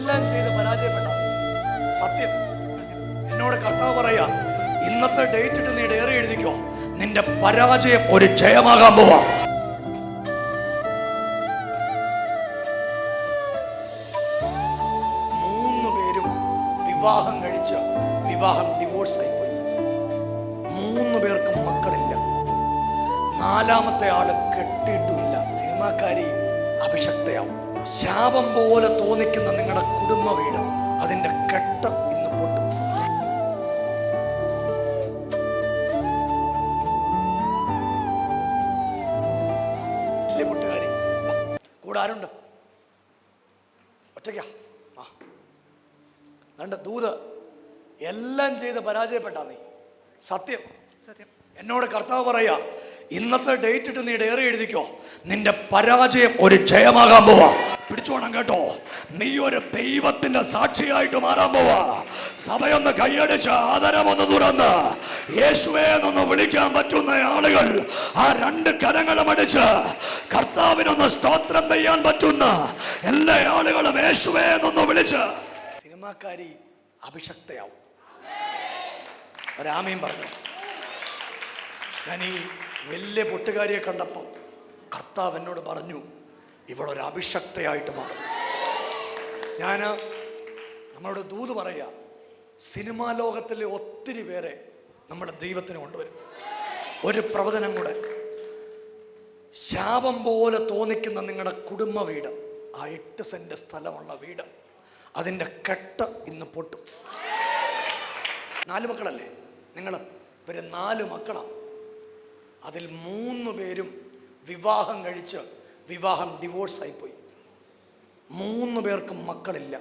എല്ലാം ചെയ്ത് പരാജയപ്പെട്ട സത്യം എന്നോട് കർത്താവ് പറയാ, ഇന്നത്തെ ഡേറ്റ് ഇട്ട് നീ ഡയറി എഴുതിക്കോ, നിന്റെ പരാജയം ഒരു ജയമാകാൻ പോവാ. മൂന്ന് പേരും വിവാഹം കഴിച്ച് വിവാഹം ഡിവോഴ്സ് ആയിപ്പോയി. മൂന്ന് പേർക്കും മക്കളില്ല. നാലാമത്തെ ആള് കെട്ടിയിട്ടുമില്ല. സിനിമാക്കാരി അഭിഷക്തയാവും. ശാപം പോലെ തോന്നിക്കുന്ന നിങ്ങളുടെ കുടുംബ വീട്, അതിന്റെ കെട്ട് ഇന്ന് പൊട്ടും. വലിയ പൊട്ടുകാരി കൂടെ ആരുണ്ട്? ഒറ്റയ്ക്കാ? ആ രണ്ട് ദൂത് എല്ലാം ചെയ്ത് പരാജയപ്പെട്ടാ നീ. സത്യം സത്യം എന്നോട് കർത്താവ് പറയാ, ഇന്നത്തെ ഡേറ്റ് ഇട്ട് നീ ഡയറി എഴുതിക്കോ, നിന്റെ പരാജയം ഒരു ജയമാകാൻ പോവാ. പിടിച്ചോണം കേട്ടോ, നീ ഒരു ദൈവത്തിന്റെ സാക്ഷിയായിട്ട് മാറാൻ പോവാ. സഭയൊന്ന് കൈയടിച്ച് ആദരമൊന്ന് തുറന്ന് യേശുവേ എന്നൊന്ന് വിളിക്കാൻ പറ്റുന്ന ആളുകൾ ആ രണ്ട് കരങ്ങളും അടിച്ച് കർത്താവിനൊന്ന് സ്തോത്രം ചെയ്യാൻ പറ്റുന്ന എല്ലാ ആളുകളും യേശുവേ എന്നൊന്ന് വിളിച്ച്. സിനിമാക്കാരി അഭിഷക്തയാവും. ഒരാമയും പറഞ്ഞു. ഞാൻ ഈ വലിയ പൊട്ടുകാരിയെ കണ്ടപ്പോൾ കർത്താവ് എന്നോട് പറഞ്ഞു, ഇവളൊരു അഭിഷക്തയായിട്ട് മാറും. ഞാൻ നമ്മളോട് ദൂത് പറയാ, സിനിമാ ലോകത്തിലെ ഒത്തിരി പേരെ നമ്മുടെ ദൈവത്തിന് കൊണ്ടുവരും. ഒരു പ്രവചനം കൂടെ, ശാപം പോലെ തോന്നിക്കുന്ന നിങ്ങളുടെ കുടുംബ വീട്, ആ 8 സെന്റ് സ്ഥലമുള്ള വീട്, അതിൻ്റെ കെട്ട് ഇന്ന് പൊട്ടും. 4 മക്കളല്ലേ നിങ്ങൾ? ഇവര് 4 മക്കളാണ്. അതിൽ 3 പേരും വിവാഹം കഴിച്ച് വിവാഹം ഡിവോഴ്സ് ആയിപ്പോയി. 3 പേർക്കും മക്കളില്ല.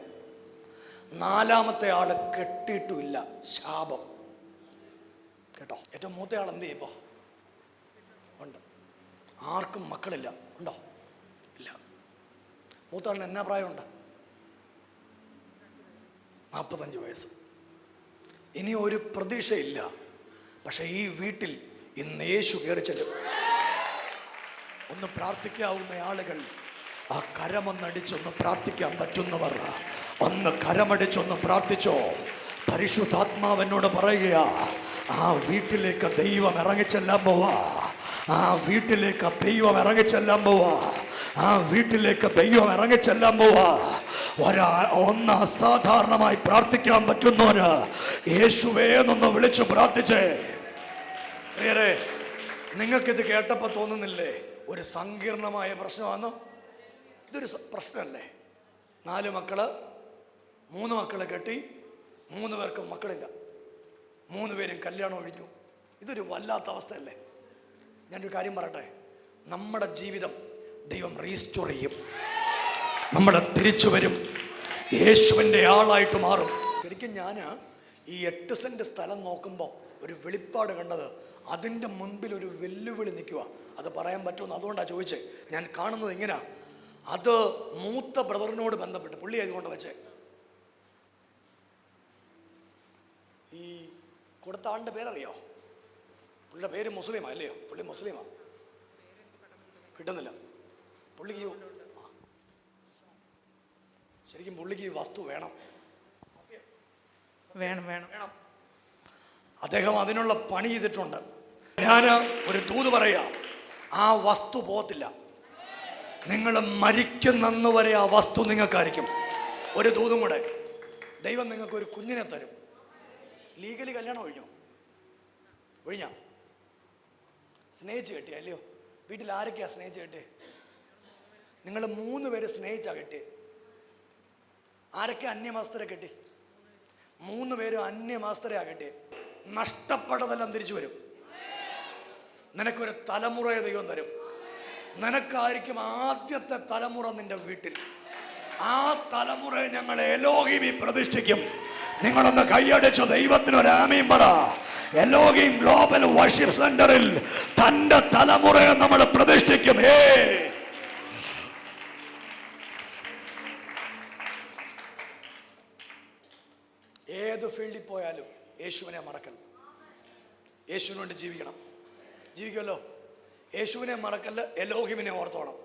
നാലാമത്തെ ആള് കെട്ടിയിട്ടുമില്ല. ശാപം കേട്ടോ. ഏറ്റവും മൂത്ത ആൾ എന്ത് ചെയ്യപ്പോ? ഉണ്ട്. ആർക്കും മക്കളില്ല. ഉണ്ടോ? ഇല്ല. മൂത്ത ആളിന് എന്നാ പ്രായമുണ്ട്? 45 വയസ്സ്. ഇനി ഒരു പ്രതീക്ഷയില്ല. പക്ഷെ ഈ വീട്ടിൽ ഇന്ന് യേശു കയറി ചെല്ലും. ഒന്ന് പ്രാർത്ഥിക്കാവുന്ന ആളുകൾ ആ കരമൊന്നടിച്ചൊന്ന് പ്രാർത്ഥിക്കാൻ പറ്റുന്നവർ ഒന്ന് കരമടിച്ചൊന്ന് പ്രാർത്ഥിച്ചോ. പരിശുദ്ധാത്മാവെന്നോട് പറയുക, ആ വീട്ടിലേക്ക് ദൈവം ഇറങ്ങിച്ചെല്ലാൻ പോവാ. ആ വീട്ടിലേക്ക് ദൈവം ഇറങ്ങിച്ചെല്ലാൻ പോവാ. ആ വീട്ടിലേക്ക് ദൈവം ഇറങ്ങിച്ചെല്ലാൻ പോവാ. ഒന്ന് അസാധാരണമായി പ്രാർത്ഥിക്കാൻ പറ്റുന്നവര് യേശുവേ എന്നൊന്ന് വിളിച്ചു പ്രാർത്ഥിച്ചേ. പ്രിയരെ, നിങ്ങൾക്കിത് കേട്ടപ്പോൾ തോന്നുന്നില്ലേ ഒരു സങ്കീർണമായ പ്രശ്നമാണെന്ന്? ഇതൊരു പ്രശ്നമല്ലേ? 4 മക്കള്, 3 മക്കളെ കെട്ടി, 3 പേർക്കും മക്കളില്ല. 3 പേരും കല്യാണം ഒഴിഞ്ഞു. ഇതൊരു വല്ലാത്ത അവസ്ഥയല്ലേ? ഞാനൊരു കാര്യം പറയട്ടെ, നമ്മുടെ ജീവിതം ദൈവം റീസ്റ്റോർ ചെയ്യും. നമ്മുടെ തിരിച്ചു വരും. യേശുവിൻ്റെ ആളായിട്ട് മാറും. ശരിക്കും ഞാൻ ഈ 8 സെന്റ് സ്ഥലം നോക്കുമ്പോൾ ഒരു വെളിപ്പാട് കണ്ടത്, അതിൻ്റെ മുൻപിൽ ഒരു വെല്ലുവിളി നിൽക്കുക. അത് പറയാൻ പറ്റുമെന്ന് അതുകൊണ്ടാണ് ചോദിച്ചത്. ഞാൻ കാണുന്നത് ഇങ്ങനെ, അത് മൂത്ത ബ്രദറിനോട് ബന്ധപ്പെട്ട് പുള്ളി ആയതുകൊണ്ട് വെച്ചേ. ഈ കൊടുത്ത ആളുടെ പേരറിയോ? പുള്ളിയുടെ പേര് മുസ്ലിമാ അല്ലയോ? പുള്ളി മുസ്ലിമാ. കിട്ടുന്നില്ല പുള്ളിക്ക്. ശരിക്കും പുള്ളിക്ക് ഈ വസ്തു വേണം. വേണം വേണം വേണം. അദ്ദേഹം അതിനുള്ള പണി ചെയ്തിട്ടുണ്ട്. ഞാൻ ഒരു ദൂത് പറയാ, ആ വസ്തു പോകത്തില്ല. നിങ്ങൾ മരിക്കുന്നന്ന് വരെ ആ വസ്തു നിങ്ങൾക്കായിരിക്കും. ഒരു ദൂതും കൂടെ, ദൈവം നിങ്ങൾക്ക് ഒരു കുഞ്ഞിനെ തരും. ലീഗലി കല്യാണം ഒഴിഞ്ഞോ? സ്നേഹിച്ച് കെട്ടിയ അല്ലയോ? വീട്ടിൽ ആരൊക്കെയാ സ്നേഹിച്ച് കെട്ടിയേ? നിങ്ങൾ 3 പേര് സ്നേഹിച്ചാ കെട്ടിയേ. ആരൊക്കെ അന്യമാസ്തരെ കെട്ടി? 3 പേരും അന്യമാസ്തരെയാ കെട്ടിയേ. നഷ്ടപ്പെട്ടതെല്ലാം തിരിച്ചു വരും. നിനക്കൊരു തലമുറയെ ദൈവം തരും. നിനക്കായിരിക്കും ആദ്യത്തെ തലമുറ നിന്റെ വീട്ടിൽ. ആ തലമുറയെ ഞങ്ങൾ എലോഹീമിൽ പ്രതിഷ്ഠിക്കും. നിങ്ങളൊന്ന് കൈയടിച്ച് ദൈവത്തിനൊരു ആമീൻ പറ. എലോഹീം ഗ്ലോബൽ വർഷിപ്പ് സെന്ററിൽ തന്റെ തലമുറയെ നമ്മൾ പ്രതിഷ്ഠിക്കും. ഏത് ഫീൽഡിൽ പോയാലും യേശുവിനെ മറക്കല്ല. യേശുവിന് വേണ്ടി ജീവിക്കണം. ജീവിക്കുമല്ലോ. യേശുവിനെ മറക്കല്ല, എലോഹിമിനെ ഓർത്തോണം.